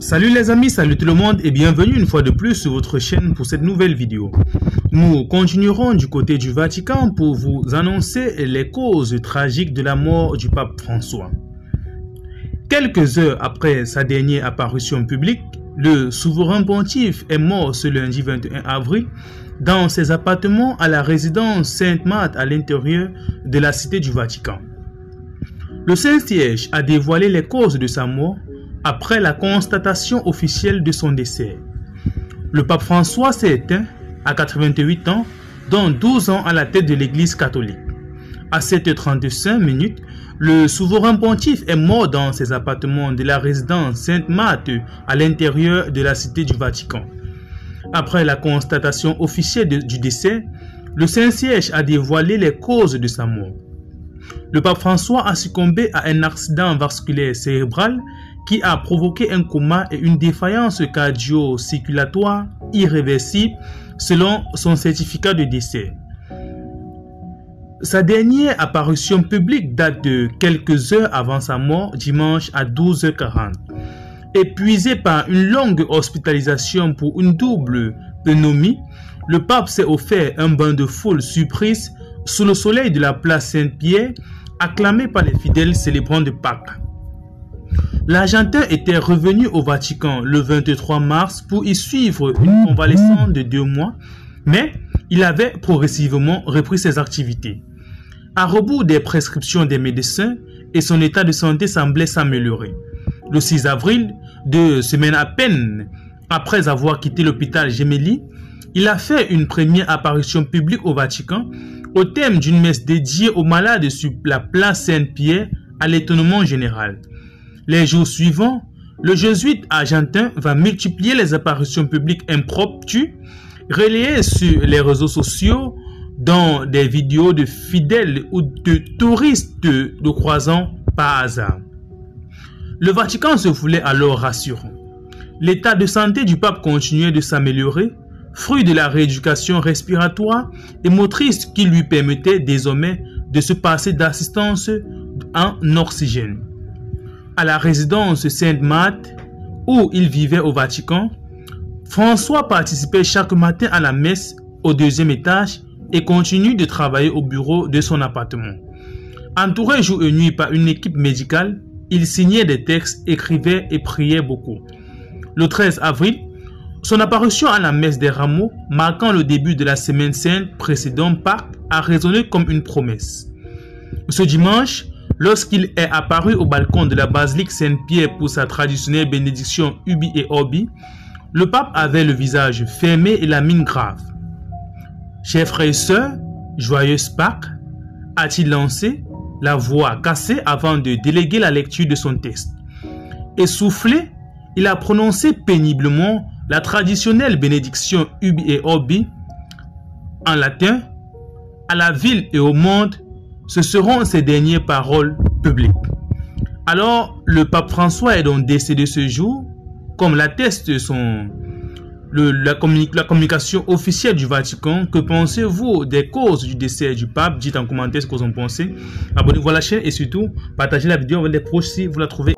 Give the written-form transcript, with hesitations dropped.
Salut les amis, salut tout le monde et bienvenue une fois de plus sur votre chaîne pour cette nouvelle vidéo. Nous continuerons du côté du Vatican pour vous annoncer les causes tragiques de la mort du pape François. Quelques heures après sa dernière apparition publique, le souverain pontife est mort ce lundi 21 avril dans ses appartements à la résidence Sainte-Marthe à l'intérieur de la cité du Vatican. Le Saint-Siège a dévoilé les causes de sa mort après la constatation officielle de son décès. Le pape François s'est éteint à 88 ans, dont 12 ans à la tête de l'Église catholique. À 7h35, le souverain pontife est mort dans ses appartements de la résidence Sainte-Marthe à l'intérieur de la cité du Vatican. Après la constatation officielle du décès, le Saint-Siège a dévoilé les causes de sa mort. Le pape François a succombé à un accident vasculaire cérébral qui a provoqué un coma et une défaillance cardio-circulatoire irréversible selon son certificat de décès. Sa dernière apparition publique date de quelques heures avant sa mort, dimanche à 12h40. Épuisé par une longue hospitalisation pour une double pneumonie, le pape s'est offert un bain de foule surprise sous le soleil de la place Saint-Pierre, acclamé par les fidèles célébrants de Pâques. L'Argentin était revenu au Vatican le 23 mars pour y suivre une convalescence de 2 mois, mais il avait progressivement repris ses activités. À rebours des prescriptions des médecins, et son état de santé semblait s'améliorer. Le 6 avril, 2 semaines à peine après avoir quitté l'hôpital Gemelli, il a fait une première apparition publique au Vatican au thème d'une messe dédiée aux malades sur la place Saint-Pierre à l'étonnement général. Les jours suivants, le jésuite argentin va multiplier les apparitions publiques impromptues, relayées sur les réseaux sociaux, dans des vidéos de fidèles ou de touristes le croisant par hasard. Le Vatican se voulait alors rassurant. L'état de santé du pape continuait de s'améliorer, fruit de la rééducation respiratoire et motrice qui lui permettait désormais de se passer d'assistance en oxygène. À la résidence Sainte-Marthe, où il vivait au Vatican, François participait chaque matin à la messe au 2e étage et continue de travailler au bureau de son appartement. Entouré jour et nuit par une équipe médicale, il signait des textes, écrivait et priait beaucoup. Le 13 avril, son apparition à la messe des rameaux, marquant le début de la semaine sainte précédant Pâques, a résonné comme une promesse. Ce dimanche, lorsqu'il est apparu au balcon de la basilique Saint-Pierre pour sa traditionnelle bénédiction Ubi et Orbi, le pape avait le visage fermé et la mine grave. « Chers frères et sœurs, joyeuse Pâques » a-t-il lancé, la voix cassée avant de déléguer la lecture de son texte. Essoufflé, il a prononcé péniblement la traditionnelle bénédiction Ubi et Orbi en latin. À la ville et au monde, ce seront ses dernières paroles publiques. Alors, le pape François est donc décédé ce jour, comme l'atteste la communication officielle du Vatican. Que pensez-vous des causes du décès du pape? Dites en commentaire ce que vous en pensez. Abonnez-vous à la chaîne et surtout, partagez la vidéo avec les proches si vous la trouvez.